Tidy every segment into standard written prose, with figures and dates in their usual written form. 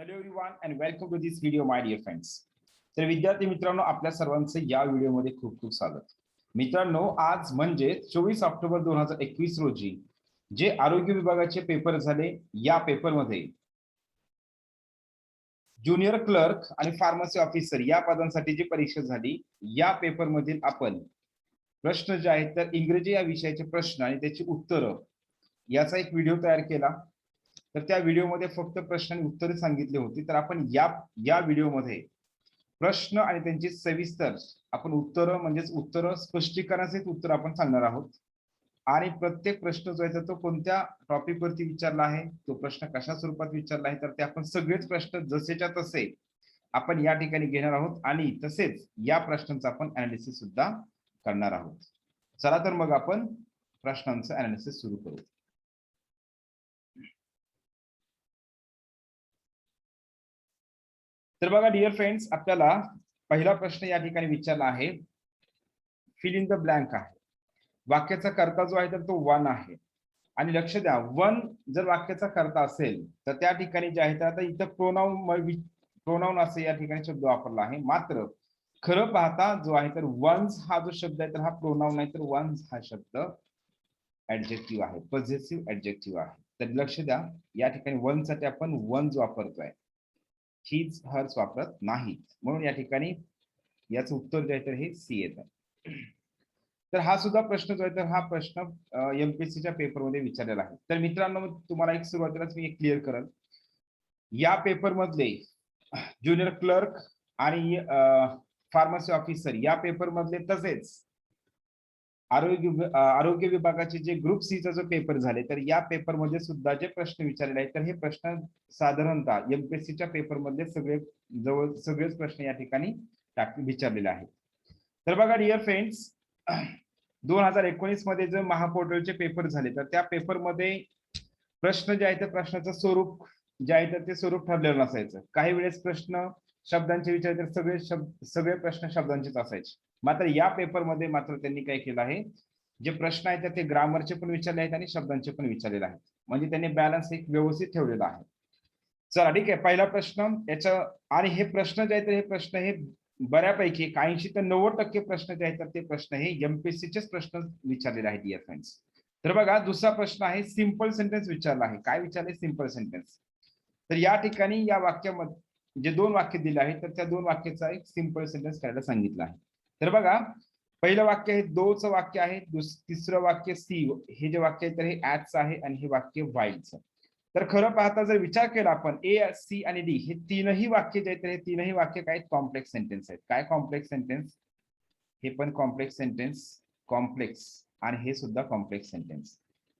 Hello everyone and welcome to this video my dear friends. तर विद्यार्थी मित्रांनो, आपल्या सर्वांचे या व्हिडिओमध्ये खूप खूप स्वागत. मित्रांनो, आज म्हणजे 24 ऑक्टोबर 2021 रोजी जे आरोग्य विभागाचे पेपर झाले, या पेपरमध्ये ज्युनियर क्लर्क आणि फार्मसी ऑफिसर या पदांसाठी जी परीक्षा झाली, या पेपरमधील आपण प्रश्न जे आहेत तर इंग्रजी या विषयाचे प्रश्न आणि त्याची उत्तरं याचा एक व्हिडिओ तयार केला. तर त्या व्हिडिओमध्ये फक्त प्रश्न आणि उत्तरे सांगितली होती. तर आपण या व्हिडिओमध्ये प्रश्न आणि त्यांची सविस्तर आपण उत्तरं म्हणजेच उत्तरं स्पष्टीकरणासहित उत्तर आपण सांगणार आहोत. आणि प्रत्येक प्रश्न जो आहे तो कोणत्या टॉपिक वरती विचारला आहे, तो प्रश्न कशा स्वरूपात विचारला आहे, तर ते आपण सगळेच प्रश्न जसेच्या तसे आपण या ठिकाणी घेणार आहोत आणि तसेच या प्रश्नांचं आपण अनालिसिस सुद्धा करणार आहोत. चला तर मग आपण प्रश्नांचं अनालिसिस सुरू करू. तर बघा डिअर फ्रेंड्स, आपल्याला पहिला प्रश्न या ठिकाणी विचारला आहे, फिल इन द ब्लँक आहे. वाक्याचा कर्ता जो आहे तर तो वन आहे. आणि लक्ष द्या, वन जर वाक्याचा कर्ता असेल तर त्या ठिकाणी जे आहे तर आता इथं प्रोनाउन असे या ठिकाणी शब्द वापरला आहे. मात्र खरं पाहता जो आहे तर वन्स हा जो शब्द आहे तर हा प्रोनाउन नाही, तर वन्स हा शब्द ऍडजेक्टिव्ह आहे, पॉझिटिव्ह ऍडजेक्टिव्ह आहे. तर लक्ष द्या, या ठिकाणी वन साठी आपण वन्स वापरतोय, हीच हर्स वापरत नाही. म्हणून या ठिकाणी याचं उत्तर जे आहे तर हे सी येत आहे. तर हा सुद्धा प्रश्न जो आहे तर हा प्रश्न एमपीएससीच्या पेपरमध्ये विचारलेला आहे. तर मित्रांनो, तुम्हाला एक सुरुवातीलाच मी एक क्लिअर करेल, या पेपर मधले ज्युनियर क्लर्क आणि फार्मसी ऑफिसर या पेपर मधले तसेच आरोग्य विभागाचे जे ग्रुप सी चा जो पेपर झाले, तर या पेपर मध्ये सुद्धा जे प्रश्न विचारलेले आहेत तर हे प्रश्न साधारणतः एमपीएससीच्या पेपर मधले सगळेच प्रश्न या ठिकाणी विचारलेले आहेत. तर बघा डिअर फ्रेंड्स, 2019 मध्ये जे महापोर्टलचे पेपर झाले तर त्या पेपरमध्ये प्रश्न जे आहे ते प्रश्नाचं स्वरूप जे आहे तर ते स्वरूप ठरलेलं नसायचं. काही वेळेस प्रश्न शब्दांचे विचारले तर सगळे प्रश्न शब्दांचेच असायचे. मात्र या पेपरमध्ये मात्र त्यांनी काय केलं आहे, जे प्रश्न आहेत ते ग्रामरचे पण विचारले आहेत आणि शब्दांचे पण विचारलेले आहेत. म्हणजे त्यांनी बॅलन्स एक व्यवस्थित ठेवलेला आहे. चला ठीक आहे, पहिला प्रश्न याच्या आणि हे प्रश्न जे आहेत हे बऱ्यापैकी 80 ते 90% प्रश्न जे आहेत ते प्रश्न हे एमपीएससीचेच प्रश्न विचारलेले आहेत डिअर फ्रेंड्स. तर बघा, दुसरा प्रश्न आहे सिंपल सेंटेन्स विचारला आहे. काय विचारले? Simple sentence. तर या ठिकाणी या वाक्यामध्ये जे दोन वाक्य दिले आहेत तर त्या दोन वाक्याचा एक सिंपल सेंटेन्स करायला सांगितलं आहे. तर बघा, पहिलं वाक्य हे दोचं वाक्य आहे, तिसरं वाक्य सी हे जे वाक्य आहे तर हे ऍटचं आहे आणि हे वाक्य वाईलचं. तर खरं पाहता जर विचार केला आपण, ए, सी आणि डी हे तीनही वाक्य जे आहेत हे तीनही वाक्य काय कॉम्प्लेक्स सेंटेन्स आहेत. काय कॉम्प्लेक्स सेंटेन्स? हे पण कॉम्प्लेक्स सेंटेन्स, कॉम्प्लेक्स, आणि हे सुद्धा कॉम्प्लेक्स सेंटेन्स.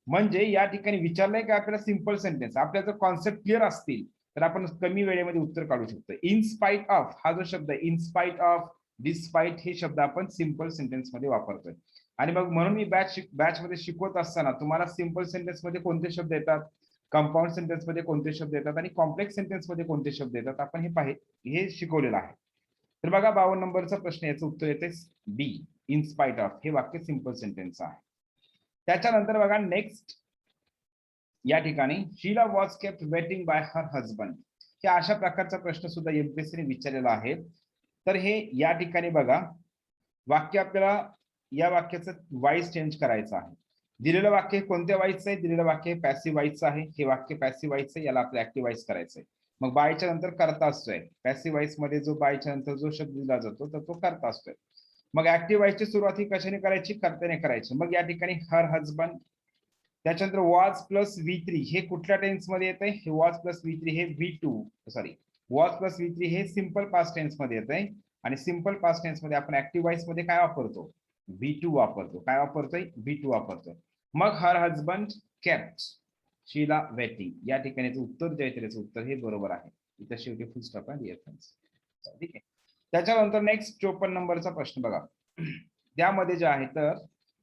म्हणजे या ठिकाणी विचारलंय का आपल्याला सिंपल सेंटेन्स. आपल्या जर कॉन्सेप्ट क्लिअर असतील तर आपण कमी वेळेमध्ये उत्तर काढू शकतो. इन स्पाइट ऑफ हा जो शब्द आहे, इन स्पाइट ऑफ, डिस्पाइट हे शब्द आपण सिंपल सेंटेन्स मध्ये वापरतोय. आणि मग म्हणून मी बॅच मध्ये शिकवत असताना तुम्हाला सिंपल सेंटेन्स मध्ये कोणते शब्द येतात, कंपाऊंड सेंटेन्स मध्ये कोणते शब्द येतात आणि कॉम्प्लेक्स सेंटेन्स मध्ये कोणते शब्द येतात आपण हे शिकवलेलं आहे. तर बघा, 52 नंबरचा प्रश्न, याचं उत्तर येते बी, इन स्पाइट ऑफ हे वाक्य सिंपल सेंटेन्स आहे. त्याच्यानंतर बघा नेक्स्ट या ठिकाणी, Sheila was kept waiting by her husband, हे अशा प्रकारचा प्रश्न सुद्धा एमपीएससीने विचारलेला आहे. तर हे या ठिकाणी बघा, वाक्य आपल्याला या वाक्याचं वाईस चेंज करायचं आहे. दिलेलं वाक्य कोणत्या वाईसचं आहे? दिलेलं वाक्य पॅसिव्ह वाईसचं आहे. हे वाक्य पॅसिव्ह वाईसचं आहे, याला आपल्याला ऍक्टिव्ह वाईस करायचं आहे. मग बायच्या नंतर करता असतोय. पॅसिव्ह वाईस मध्ये जो बायच्या नंतर जो शब्द दिला जातो तर तो करता असतोय. मग ऍक्टिव्ह वाईसची सुरुवात ही कशाने करायची? कर्त्याने करायची. मग या ठिकाणी हर हजबंड, त्याच्यानंतर वॉज प्लस V3 हे कुठल्या टेन्स मध्ये येत आहे? हे वॉज प्लस V3 हे V2 sorry was plus V3 हे सिंपल पास्ट टेन्स मध्ये येत आहे. आणि सिंपल पास्ट टेन्स मध्ये आपण ऍक्टिव्ह वाईस मध्ये काय वापरतो? V2 वापरतो. काय वापरतोय? V2 वापरतोय. मग her husband kept Sheila waiting, या ठिकाणी उत्तर जे आहे त्याचं उत्तर हे बरोबर आहे. इथं शेवटी फुल स्टॉप आहे डिअर फ्रेंड्स. ठीक आहे. त्याच्यानंतर नेक्स्ट 54 नंबरचा प्रश्न बघा, त्यामध्ये जे आहे तर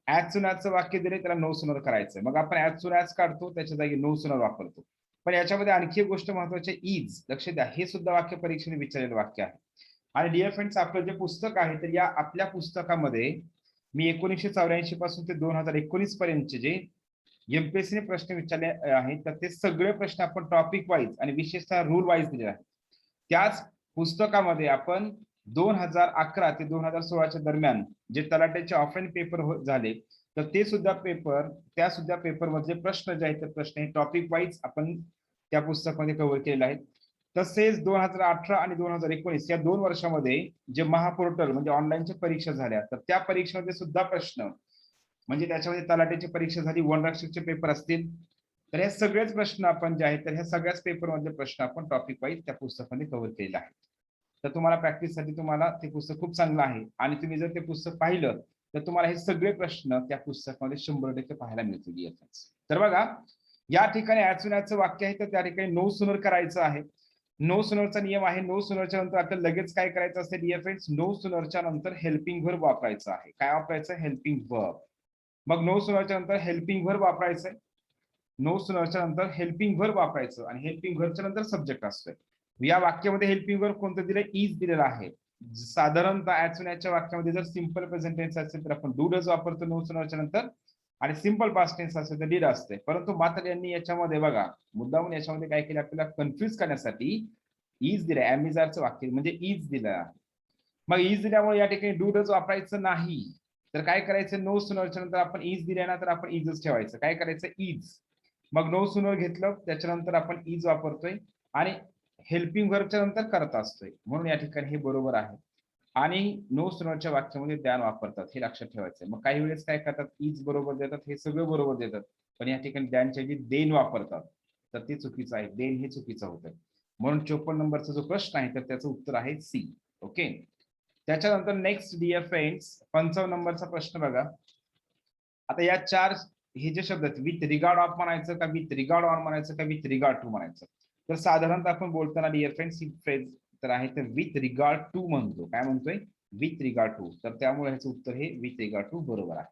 ऍज सून ॲजचं वाक्य दिले, त्याला नो सूनर करायचं. मग आपण ऍज सून ॲज काढतो, त्याच्या जागी नो सूनर वापरतो. पण याच्यामध्ये आणखी एक गोष्ट महत्वाची, इज, लक्ष द्या, हे सुद्धा वाक्य परीक्षेने विचारलेलं वाक्य आहे. आणि डिअर फ्रेंड्स, आपलं जे पुस्तक आहे तर या आपल्या पुस्तकामध्ये मी 1984 पासून ते 2019 पर्यंतचे जे एमपीएससीने प्रश्न विचारले आहेत तर ते सगळे प्रश्न आपण टॉपिक वाईज आणि विशेषतः रूल वाईज दिले आहेत. त्याच पुस्तकामध्ये आपण 2011 ते 2016च्या दरम्यान जे तलाठ्याचे ऑफलाईन पेपर झाले तर ते सुद्धा पेपर, त्या सुद्धा पेपर मधले प्रश्न जे आहेत ते प्रश्न हे टॉपिक वाईज आपण त्या पुस्तकामध्ये कव्हर केलेले आहेत. तसेच 2018 आणि 2019 या 2 वर्षामध्ये जे महापोर्टल म्हणजे ऑनलाईनच्या परीक्षा झाल्या तर त्या परीक्षेमध्ये सुद्धा प्रश्न म्हणजे त्याच्यामध्ये तलाठ्याची परीक्षा झाली, वनरक्षकचे पेपर असतील तर हे सगळेच प्रश्न आपण जे आहेत तर ह्या सगळ्याच पेपर मधले प्रश्न आपण टॉपिक वाईज त्या पुस्तकामध्ये कव्हर केलेले आहेत. तर तुम्हाला प्रॅक्टिससाठी तुम्हाला ते पुस्तक खूप चांगलं आहे आणि तुम्ही जर ते पुस्तक पाहिलं तर तुम्हाला हे सगळे प्रश्न त्या पुस्तकामध्ये 100% पाहायला मिळतील. तर बघा या ठिकाणी ॲज वाक्य आहे तर त्या ठिकाणी नो सुनर करायचं आहे. नो सुनरचा नियम आहे, नो सुनरच्या नंतर आपल्याला लगेच काय करायचं असते डिअर फ्रेंड्स, नो सुनरच्या नंतर हेल्पिंग व्हर्ब वापरायचं आहे. काय वापरायचं? Helping verb. मग नो सुनरच्या नंतर हेल्पिंग व्हर्ब वापरायचंय, नो सुनरच्या नंतर हेल्पिंग व्हर्ब वापरायचं आणि हेल्पिंग व्हर्बच्या नंतर सब्जेक्ट असतोय. या वाक्यामध्ये हेल्पिंग व्हर्ब कोणतं दिलं? इज दिलेलं आहे. साधारणतः ॲज वाक्यामध्ये जर सिंपल प्रेझेंट टेन्स असेल तर आपण डू डज वापरतो नो सुनरच्या नंतर आणि सिंपल पास्ट टेन्स असेल तर डिड असते. परंतु मात्र यांनी याच्यामध्ये बघा मुद्दामून याच्यामध्ये काय केलं आपल्याला कन्फ्युज करण्यासाठी इज दिलं, ॲमिजारचं वाक्य म्हणजे इज दिलं. मग इज दिल्यामुळे या ठिकाणी डू डज वापरायचं नाही तर काय करायचं? नो सुनरच्या नंतर आपण इज दिल्या ना तर आपण इजच ठेवायचं. काय करायचं? इज. मग नो सुनर घेतलं त्याच्यानंतर आपण इज वापरतोय आणि हेल्पिंग व्हर्बच्या नंतर करत असतोय म्हणून या ठिकाणी हे बरोबर आहे. आणि नो सुनरच्या वाक्यामध्ये द्यान वापरतात हे लक्षात ठेवायचं. मग काही वेळेस काय करतात? इज बरोबर देतात, हे सगळं बरोबर देतात पण या ठिकाणी द्यानच्या ऐवजी देन वापरतात तर ते चुकीचं आहे. देन हे चुकीचं होतं म्हणून 54 नंबरचा जो प्रश्न आहे तर त्याचं उत्तर आहे सी. ओके. त्याच्यानंतर नेक्स्ट डिअर फ्रेंड्स 55 नंबरचा प्रश्न बघा. आता या चार हे जे शब्द आहेत विथ रिगार्ड ऑफ म्हणायचं का विथ रिगार्ड ऑन म्हणायचं का विथ रिगार्ड टू म्हणायचं तर साधारणतः आपण बोलताना डिअर फ्रेंड्स ही फ्रेज तर आहे तर विथ रिगार्ड टू म्हणतो. काय म्हणतोय? With regard to. तर त्यामुळे ह्याचं उत्तर हे विथ रिगार्ड टू बरोबर आहे.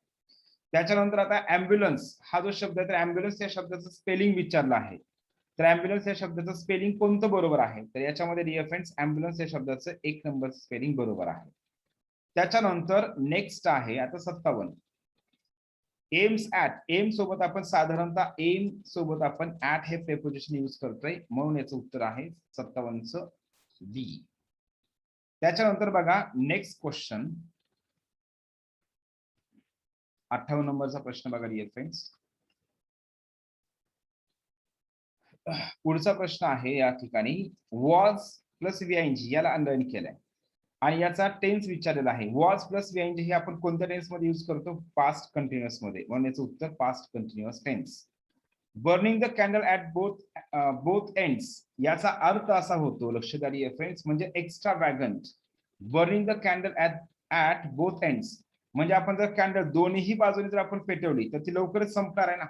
त्याच्यानंतर आता ॲम्ब्युलन्स हा जो शब्द आहे तर ॲम्ब्युलन्स या शब्दाचं स्पेलिंग विचारलं आहे तर ॲम्ब्युलन्स या शब्दाचं स्पेलिंग कोणतं बरोबर आहे तर याच्यामध्ये डिअर फ्रेंड्स ॲम्ब्युलन्स या शब्दाचं 1 नंबरचं स्पेलिंग बरोबर आहे. त्याच्यानंतर नेक्स्ट आहे आता 57 एम्स ॲट. एम सोबत आपण साधारणतः एम सोबत आपण ॲट हे प्रेपोजिशन यूज करतोय म्हणून याचं उत्तर आहे 57चं बी. त्याच्यानंतर बघा नेक्स्ट क्वेश्चन 58 नंबरचा प्रश्न बघा डिअर फ्रेंड्स. पुढचा प्रश्न आहे या ठिकाणी वॉज प्लस VING याला अंडरलाईन केलंय आणि याचा टेन्स विचारलेला आहे. वॉज प्लस VING हे आपण कोणत्या टेन्स मध्ये यूज करतो? पास्ट कंटिन्युअस मध्ये म्हणून याचं उत्तर past continuous tense. Burning the candle at both ends याचा अर्थ असा होतो लक्ष द्या डिअर फ्रेंड्स म्हणजे extravagant. Burning the candle at both ends म्हणजे आपण जर कॅन्डल दोन्ही बाजूने जर आपण पेटवली तर ती लवकरच संपणार आहे ना.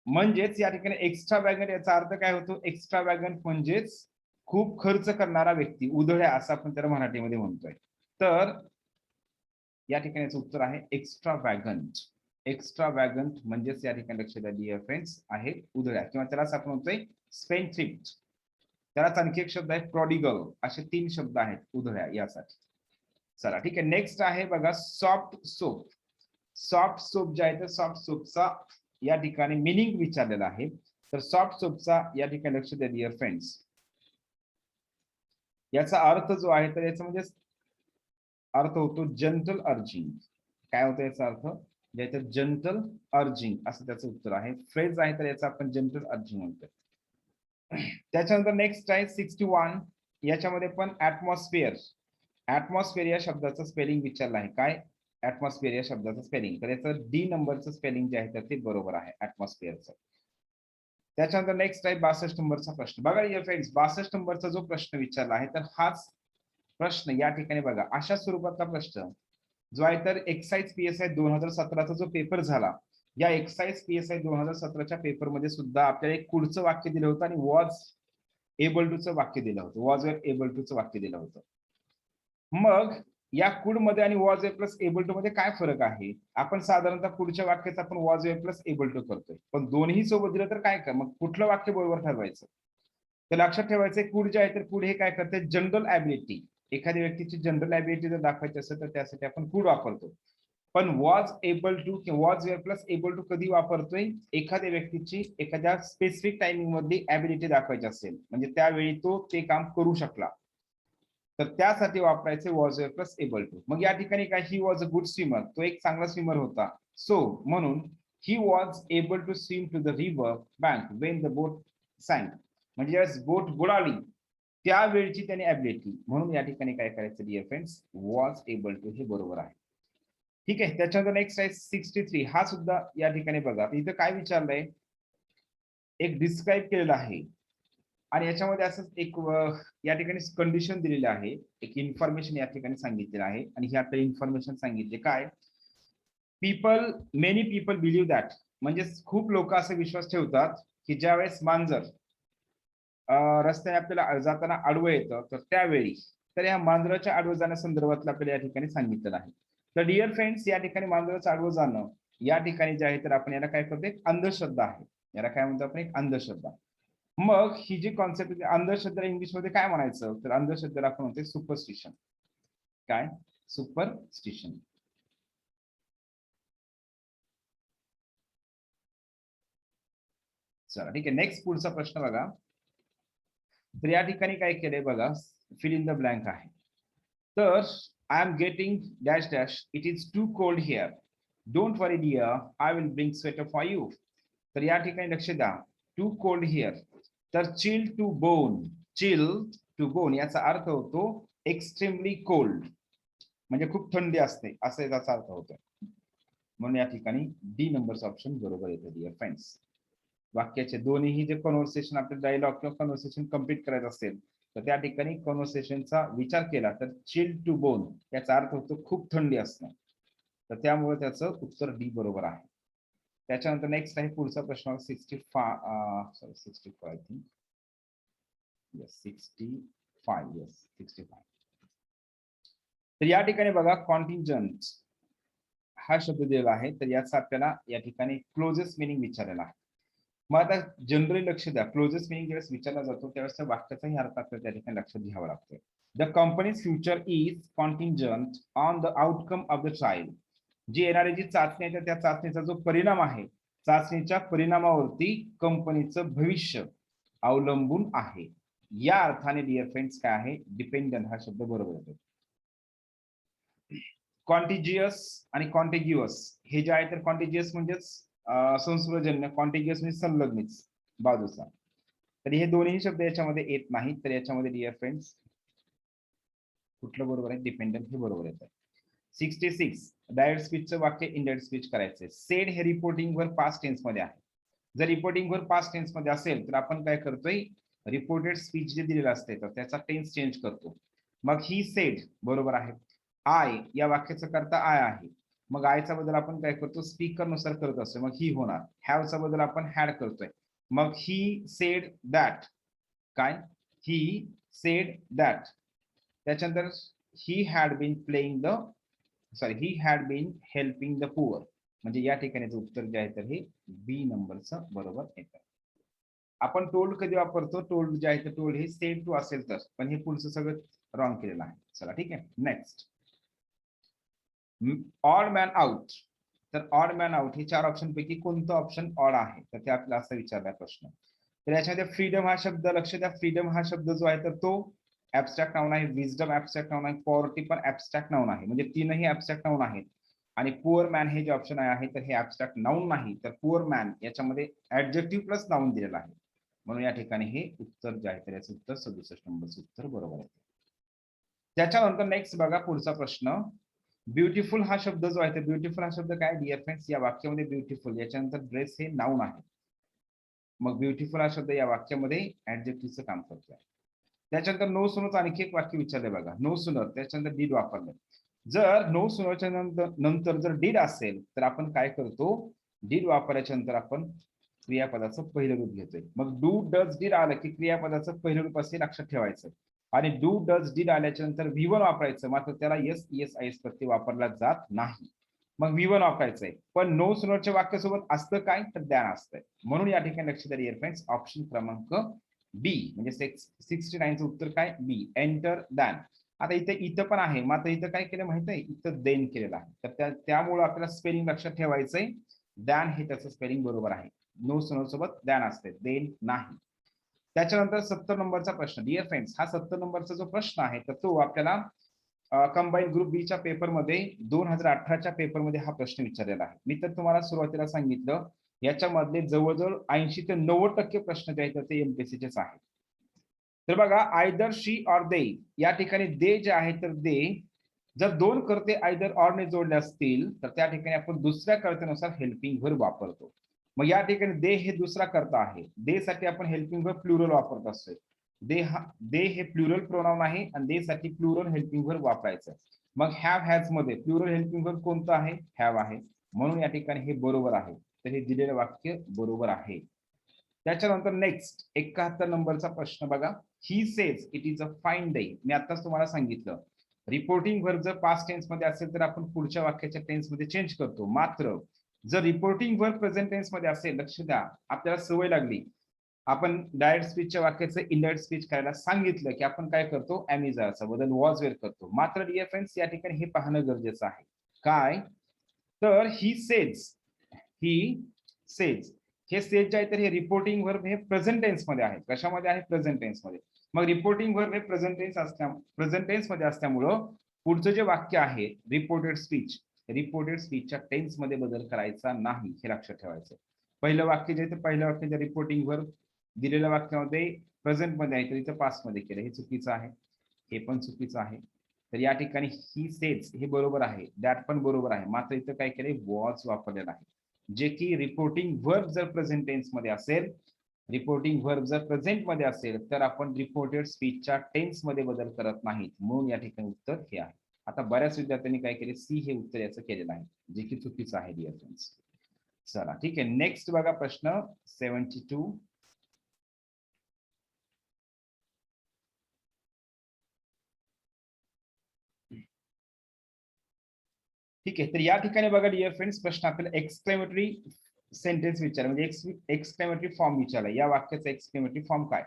म्हणजेच या ठिकाणी एक्स्ट्रा वॅगंट याचा अर्थ काय होतो? एक्स्ट्रा वॅगंट म्हणजेच खूप खर्च करणारा व्यक्ती, उधळ्या असं आपण त्याला मराठीमध्ये म्हणतोय. तर या ठिकाणी उत्तर आहे एक्स्ट्रा वॅगंट. एक्स्ट्रा वॅगंट म्हणजेच या ठिकाणी लक्ष द्या डिअर फ्रेंड्स आहे उधळ्या किंवा त्यालाच आपण म्हणतोय स्पेंडथ्रिफ्ट. त्यालाच आणखी एक शब्द आहे प्रॉडिगल. असे 3 शब्द आहेत उधळ्या यासाठी. चला ठीक आहे. नेक्स्ट आहे बघा सॉफ्ट सोप. सॉफ्ट सोप जे आहे तर सॉफ्ट सोपचा या ठिकाणी मिनिंग विचारलेला आहे तर सॉफ्ट सोपचा या ठिकाणी लक्ष द्या डिअर फ्रेंड्स. याचा अर्थ जो आहे तर याचा म्हणजे अर्थ होतो जंटल अर्जिंग. काय होतं याचा अर्थ? ज्याचं जंटल अर्जिंग असं त्याचं उत्तर आहे. फ्रेज आहे तर याचा आपण जंटल अर्जिंग म्हणतो. त्याच्यानंतर नेक्स्ट आहे 61 याच्यामध्ये पण ऍटमॉस्फिअर. ऍटमॉस्फिअर या शब्दाचं स्पेलिंग विचारलं आहे. काय? ऍटमॉस्फिअर या शब्दाचं स्पेलिंग तर याचं डी नंबरचं स्पेलिंग जे आहे तर ते बरोबर आहे ऍटमॉस्फिअरचं. त्याच्यानंतर नेक्स्ट आहे 62 नंबरचा प्रश्न बघा डिअर फ्रेंड्स. 62 नंबरचा जो प्रश्न विचारला आहे तर हाच प्रश्न या ठिकाणी बघा अशा स्वरूपाचा प्रश्न जो आहे तर एक्साइज PSI 2017चा जो पेपर झाला या एक्साइज PSI 2017च्या पेपर मध्ये सुद्धा आपल्याला एक पुढचं वाक्य दिलं होतं आणि वॉज एबल टू चं वाक्य दिलं होतं. वॉज एबल टू चं वाक्य दिलं होतं. मग या कुड मध्ये आणि वॉज प्लस एबल टू मध्ये काय फरक आहे? आपण साधारणतः पुढच्या वाक्यात आपण वॉज प्लस एबल टू करतोय पण दोन्ही सोबत दिलं तर काय कर मग कुठलं वाक्य बरोबर ठरवायचं? तर लक्षात ठेवायचं कुड जे आहे तर कुड हे काय करते जनरल ॲबिलिटी. एखाद्या व्यक्तीची जनरल ॲबिलिटी जर दाखवायची असेल तर त्यासाठी आपण कुड वापरतो. पण वॉज एबल टू किंवा was were plus able to कधी वापरतोय, एखाद्या व्यक्तीची एखाद्या स्पेसिफिक टायमिंग मधली ॲबिलिटी दाखवायची असेल, म्हणजे त्यावेळी तो ते काम करू शकला, तर त्यासाठी वापरायचे was were plus able to. मग या ठिकाणी काय, he was a good swimmer, तो एक चांगला स्विमर होता. सो म्हणून he was able to swim to the river bank when the boat sank, म्हणजे ज्यावेळेस बोट बुडाली त्यावेळची त्याने ॲबिलिटी. म्हणून या ठिकाणी काय करायचं dear friends, was able to हे बरोबर आहे. ठीक आहे. त्याच्यानंतर नेक्स्ट आहे 63. हा सुद्धा या ठिकाणी बघा इथं काय विचारलंय, एक डिस्क्राईब केलेलं आहे आणि याच्यामध्ये असं एक या ठिकाणी कंडिशन दिलेली आहे, एक इन्फॉर्मेशन या ठिकाणी सांगितलेलं आहे आणि ही आता इन्फॉर्मेशन सांगितले काय, मेनी पीपल बिलीव्ह दॅट, म्हणजे खूप लोक असा विश्वास ठेवतात की ज्यावेळेस मांजर रस्त्याने आपल्याला जाताना आडवं येतं, तर त्यावेळी तर या मांजराच्या आडवं जाण्यासंदर्भातलं आपल्याला या ठिकाणी सांगितलेलं आहे. तर डिअर फ्रेंड्स, या ठिकाणी मांजराचं आडवं जाणं या ठिकाणी जे आहे तर आपण याला काय करतो, एक अंधश्रद्धा आहे. याला काय म्हणतो आपण, एक अंधश्रद्धा. मग ही जी कॉन्सेप्ट अंधश्रद्धा इंग्लिश मध्ये काय म्हणायचं, तर अंधश्रद्धेला आपण म्हणतो सुपरस्टिशन. काय, सुपरस्टिशन. चला ठीक आहे. नेक्स्ट पुढचा प्रश्न बघा. तर या ठिकाणी काय केलंय बघा, फिल इन द ब्लँक आहे. तर I am getting dash dash, it is too cold here, don't worry dear, I will bring sweater for you. तर या ठिकाणी लक्ष द्या, टू कोल्ड हिअर, तर chill to bone, chill to bone याचा अर्थ होतो एक्स्ट्रीमली कोल्ड, म्हणजे खूप थंडी असते असं याचा अर्थ होतो. म्हणून या ठिकाणी डी नंबरचं ऑप्शन बरोबर येतं डिअर फ्रेंड्स. वाक्याचे दोन्ही जे कन्व्हर्सेशन आपले डायलॉग किंवा कन्व्हर्सेशन कंप्लीट करायचं असेल तर त्या ठिकाणी कन्व्हर्सेशनचा विचार केला तर चिल टू बोन याचा अर्थ होतो खूप थंडी असणं, तर त्यामुळे त्याचं उत्तर डी बरोबर आहे. त्याच्यानंतर नेक्स्ट आहे पुढचा प्रश्न 65 आय थिंक, येस 65. तर या ठिकाणी बघा कॉन्टिंजंट हा शब्द दिलेला आहे, तर याचा आपल्याला या ठिकाणी क्लोजेस्ट मिनिंग विचारलेला आहे. मग आता जनरली लक्ष द्या, क्लोजेस्ट मिनिंग ज्यावेळेस विचारला जातो त्यावेळेस त्या वाक्याचाही अर्थ आपल्याला त्या ठिकाणी लक्षात घ्यावा लागतो. The company's future is contingent on the outcome of the trial, जी येणारी जी चाचणी आहे त्या चाचणीचा जो परिणाम आहे, चाचणीच्या परिणामावरती कंपनीचं भविष्य अवलंबून आहे. या अर्थाने डिअर फ्रेंड्स काय आहे, डिपेंडंट हा शब्द बरोबर येतो. कॉन्टिजियस आणि कॉन्टिग्युअस हे जे आहे तर कॉन्टिजियस म्हणजेच संसर्गजन्य, कॉन्टिग्युअस म्हणजे संलग्नित बाजूचा, तर हे दोन्ही शब्द याच्यामध्ये येत नाहीत. तर याच्यामध्ये डिअर फ्रेंड्स कुठलं बरोबर आहे, डिपेंडंट हे बरोबर येतं. 66 डायरेक्ट स्पीचचं वाक्य इनडायरेक्ट स्पीच करायचंय. सेड हे रिपोर्टिंग वर पास्ट टेन्स मध्ये आहे. जर रिपोर्टिंग वर पास्ट टेन्स मध्ये असेल तर आपण काय करतोय, रिपोर्टेड स्पीच जे दिलेलं असते तर त्याचा टेन्स चेंज करतो. मग ही सेड बरोबर आहे. आय या वाक्याचा करता आय आहे, मग आयचा बदल आपण काय करतो, स्पीकर नुसार करत असतो, मग ही होणार. हॅवचा बदल आपण हॅड करतोय, मग ही सेड दॅट, काय, ही सेड दॅट. त्याच्यानंतर he had been playing the he had been helping the poor, म्हणजे या ठिकाणीचं उत्तर जे आहे तर हे बी नंबरचं बरोबर येतं. आपण टोल्ड कधी वापरतो, टोल्ड जे आहे तर टोल्ड हे सेड टू असेल तर, पण हे पुढचं सगळं रॉंग केलेलं आहे. चला ठीक आहे. Next odd man out. तर ऑड मॅन आउट हे 4 ऑप्शन पैकी कोणतं ऑप्शन ऑड आहे, तर ते आपल्याला असं विचारलाय प्रश्न. तर याच्यामध्ये फ्रीडम हा शब्द लक्ष द्या, फ्रीडम हा शब्द जो आहे तर तो ऍबस्ट्रॅक्ट नाउन आहे, विजडम ऍबस्ट्रॅक्ट नाउन आहे, पॉवर्टी पण ऍबस्ट्रॅक्ट नाउन आहे, म्हणजे तीनही ऍबस्ट्रॅक्ट नाउन आहेत. आणि पुअर मॅन हे जे ऑप्शन आहे तर हे ऍबस्ट्रॅक्ट नाउन नाही, तर पुअर मॅन याच्यामध्ये ऍडजेक्टिव्ह प्लस नाउन दिलेला आहे. म्हणून या ठिकाणी हे उत्तर जे आहे तर याचं उत्तर 67 नंबरचं उत्तर बरोबर आहे. त्याच्यानंतर नेक्स्ट बघा पुढचा प्रश्न, ब्युटिफुल हा शब्द जो आहे तर ब्युटिफुल हा शब्द काय डिअर फ्रेंड्स, या वाक्यामध्ये ब्युटिफुल याच्यानंतर ड्रेस हे नाउन आहे, मग ब्युटिफुल हा शब्द या वाक्यामध्ये ऍडजेक्टिव्हचं काम करतोय. त्याच्यानंतर नो सुनरचं आणखी एक वाक्य विचारलंय बघा, नो सुनर त्याच्यानंतर डीड वापरलंय. जर नो सुनरच्या नंतर जर डीड असेल तर आपण काय करतो, डीड वापरायच्या नंतर आपण क्रियापदाचं पहिलं रूप घेतोय. मग डू डज डीड आलं की क्रियापदाचं पहिलं रूप असे लक्षात ठेवायचं, आणि डू डज डीड आल्याच्या नंतर V1 वापरायचं, मात्र त्याला एस एस आय एस प्रत्यय वापरला जात नाही, मग V1 वापरायचंय. पण नो सुनरच्या वाक्यासोबत असतं काय, तर दॅन असतंय. म्हणून या ठिकाणी लक्ष द्या डिअर फ्रेंड्स, ऑप्शन क्रमांक बी म्हणजे 69चं उत्तर काय, बी, एंटर दॅन. आता इथे इथं पण आहे, मात्र इथं काय केलं माहित आहे, इथं देन केलेलं आहे. तर त्यामुळे आपल्याला स्पेलिंग लक्षात ठेवायचंय. दॅन हे त्याचं स्पेलिंग बरोबर आहे. नो सोबत दॅन असते, देन नाही. त्याच्यानंतर 70 नंबरचा प्रश्न. डिअर फ्रेंड्स, हा 70 नंबरचा जो प्रश्न आहे तर तो आपल्याला कंबाईन ग्रुप बी च्या पेपरमध्ये 2018च्या पेपरमध्ये हा प्रश्न विचारलेला आहे. मी तर तुम्हाला सुरुवातीला सांगितलं याच्यामधले जवळजवळ 80 ते 90% प्रश्न जे आहेत ते एमपीएससीचेच आहेत. तर बघा, आयदर शी ऑर दे, या ठिकाणी दे जे आहे तर दे, जर दोन कर्ते आयदर ऑर ने जोडले असतील तर त्या ठिकाणी आपण दुसऱ्या कर्त्यानुसार हेल्पिंग व्हर्ब वापरतो. मग या ठिकाणी दे हे दुसरा कर्ता आहे. दे साठी आपण हेल्पिंग व्हर्ब प्लुरल वापरत असतो. दे हे प्लुरल प्रोनाउन आहे आणि दे साठी प्लुरल हेल्पिंग व्हर्ब वापरायचं. मग हॅव हॅज मध्ये प्लुरल हेल्पिंग व्हर्ब कोणतं आहे? हॅव आहे. म्हणून या ठिकाणी हे बरोबर आहे. तर हे दिलेलं वाक्य बरोबर आहे. त्याच्यानंतर नेक्स्ट 71 नंबरचा प्रश्न बघा. He says it is a fine day. मी आताच तुम्हाला सांगितलं रिपोर्टिंग व्हर्ब जर पास्ट टेन्स मध्ये असेल तर आपण पुढच्या वाक्याच्या टेन्स मध्ये चेंज करतो. मात्र जर रिपोर्टिंग व्हर्ब प्रेझेंट टेन्स मध्ये असेल, लक्ष द्या, आपल्याला सवय लागली, आपण डायरेक्ट स्पीचच्या वाक्याचं इनडायरेक्ट स्पीच करायला सांगितलं की आपण काय करतो, ॲमिजाचा बदल वॉज वेअर करतो. मात्र डिअर फ्रेंड्स, या ठिकाणी हे पाहणं गरजेचं आहे. काय तर ही सेज हे सेज जे आहे तर हे रिपोर्टिंग व्हर्ब हे प्रेझेंट टेन्स मध्ये आहे. कशामध्ये आहे? प्रेझेंट टेन्स मध्ये. मग रिपोर्टिंग व्हर्ब हे प्रेझेंट टेन्स मध्ये असल्यामुळं पुढचं जे वाक्य आहे रिपोर्टेड स्पीचच्या टेन्स मध्ये बदल करायचा नाही, हे लक्षात ठेवायचं. पहिलं वाक्य जे आहे पहिलं वाक्य जे रिपोर्टिंग व्हर्ब दिलेल्या वाक्यामध्ये प्रेझेंट मध्ये आहे तर इथं पास्ट मध्ये केलं, हे चुकीचं आहे. हे पण चुकीचं आहे. तर या ठिकाणी ही सेज हे बरोबर आहे, दॅट पण बरोबर आहे. मात्र इथं काय केलंय, वॉज वापरलेलं आहे. जे की रिपोर्टिंग व्हर्ब जर प्रेझेंट टेन्स मध्ये असेल, रिपोर्टिंग व्हर्ब जर प्रेझेंट मध्ये असेल तर आपण रिपोर्टेड स्पीचच्या टेन्स मध्ये बदल करत नाहीत. म्हणून या ठिकाणी उत्तर हे आहे. आता बऱ्याच विद्यार्थ्यांनी काय केले, सी हे उत्तर याचं केलेलं आहे, जे की चुकीचं आहे डिअर फ्रेंड्स. चला ठीक आहे, नेक्स्ट बघा प्रश्न 72. ठीक आहे, तर या ठिकाणी बघा डिअर फ्रेंड्स, प्रश्न आपल्याला एक्सक्लेमेटरी सेंटेन्स विचार म्हणजे एक्सक्लेमेटरी फॉर्म विचारला. या वाक्याचा एक्सक्लेमेटरी फॉर्म काय?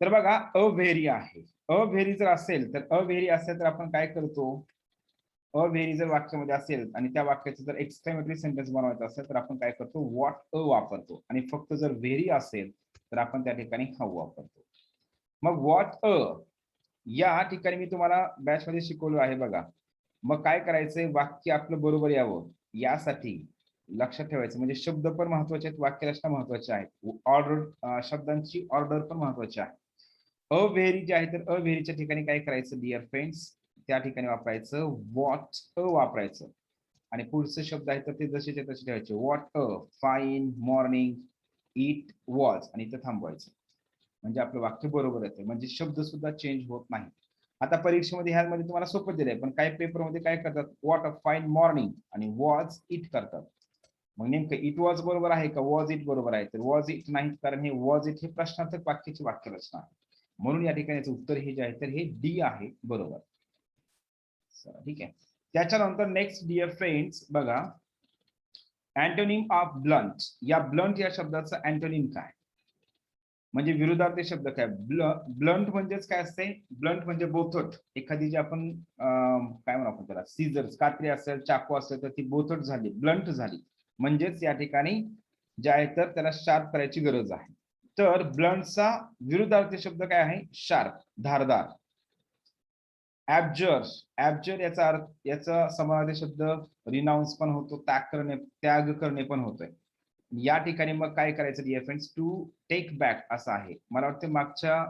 तर बघा, अव्हेरी आहे. अव्हेरी जर असेल तर आपण काय करतो, अव्हेरी जर वाक्यामध्ये असेल आणि त्या वाक्याचं जर एक्सक्लेमेटरी सेंटेन्स बनवायचं असेल तर आपण काय करतो, व्हॉट अ वापरतो. आणि फक्त जर व्हेरी असेल तर आपण त्या ठिकाणी हाऊ वापरतो. मग व्हॉट अ या ठिकाणी मी तुम्हाला बॅच मध्ये शिकवलं आहे बघा. मग काय करायचंय, वाक्य आपलं बरोबर यावं यासाठी लक्षात ठेवायचं, म्हणजे शब्द पण महत्वाचे आहेत, वाक्यरचना महत्वाची आहे, ऑर्डर शब्दांची ऑर्डर पण महत्वाची आहे. अव्हेरी जे आहे तर अव्हेरीच्या ठिकाणी काय करायचं डिअर फ्रेंड्स, त्या ठिकाणी वापरायचं व्हॉट अ वापरायचं. आणि पुढचे शब्द आहेत तर ते जसेच्या तसे ठेवायचे. What a fine morning it was आणि इथं थांबवायचं. म्हणजे आपलं वाक्य बरोबर येते, म्हणजे शब्द सुद्धा चेंज होत नाही. आता परीक्षेमध्ये ह्यामध्ये तुम्हाला सोपं दिलंय, पण काही पेपरमध्ये काय करतात, व्हॉट अ फाईन मॉर्निंग आणि वॉज इट करतात. मग नेमकं इट वॉज बरोबर आहे का वॉज इट बरोबर आहे? तर वॉज इट नाही, कारण हे वॉज इट हे प्रश्नार्थक वाक्याची वाक्यरचना आहे. म्हणून या ठिकाणी याचं उत्तर हे जे आहे तर हे डी आहे, बरोबर. ठीक आहे. त्याच्यानंतर नेक्स्ट डिअर फ्रेंड्स बघा, अँटोनिम ऑफ ब्लंट. या ब्लंट या शब्दाचं अँटोनिम काय, म्हणजे विरुद्धार्थी शब्द काय? ब्लंट म्हणजेच काय असते, ब्लंट म्हणजे बोथट. एखादी जी आपण काय म्हणू आपण त्याला, सीझर्स कात्री असेल, चाकू असेल तर ती बोथट झाली, ब्लंट झाली. म्हणजेच या ठिकाणी जे आहे तर त्याला शार्प करायची गरज आहे. तर ब्लंटचा विरुद्धार्थी शब्द काय आहे? शार्प, धारदार. ऍब्जर याचा अर्थ, याचा समानार्थी शब्द रिनाउन्स पण होतो, त्याग करणे पण होतोय. या ठिकाणी मग काय करायचं dear friends, to take back असं आहे. मला वाटतं मागच्या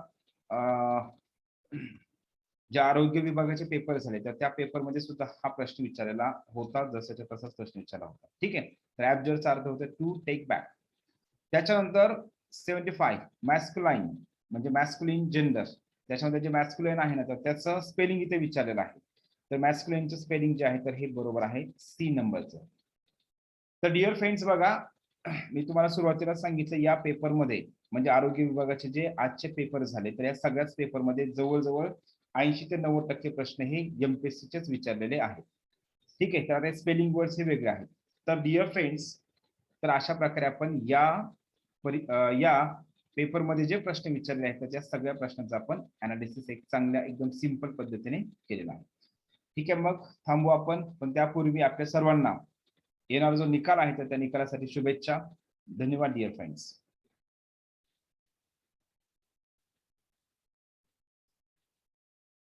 ज्या आरोग्य विभागाचे पेपर झाले तर त्या पेपरमध्ये सुद्धा हा प्रश्न विचारलेला होता, जसाच्या तसाच प्रश्न विचारला होता. ठीक आहे, तर ऍब्जरचा अर्थ होतो टू टेक बॅक. त्याच्यानंतर 75 मॅस्कुलाइन म्हणजे मॅस्कुलिन जेंडर. त्याच्यामध्ये जे मॅस्कुलाइन आहे ना तर त्याचं स्पेलिंग इथे विचारलेलं आहे. तर मॅस्कुलाइनचं स्पेलिंग जे आहे तर हे बरोबर आहे सी नंबरचं. तर डिअर फ्रेंड्स बघा, मी तुम्हाला सुरुवातीला सांगितलं या पेपरमध्ये म्हणजे आरोग्य विभागाचे जे आजचे पेपर झाले तर या सगळ्याच पेपरमध्ये जवळजवळ 80 ते 90% प्रश्न हे एमपीएससीचेच विचारलेले आहेत. ठीक आहे, तर स्पेलिंग वर्ड्स हे वेगळे आहेत. तर डिअर फ्रेंड्स, तर अशा प्रकारे आपण या पेपरमध्ये जे प्रश्न विचारले आहेत त्या सगळ्या प्रश्नांचा आपण अनालिसिस एक चांगल्या एकदम सिंपल पद्धतीने केलेला आहे. ठीक आहे, मग थांबू आपण, पण त्यापूर्वी आपल्या सर्वांना येणारा जो निकाल आहे तर त्या निकालासाठी शुभेच्छा. धन्यवाद डिअर फ्रेंड्स.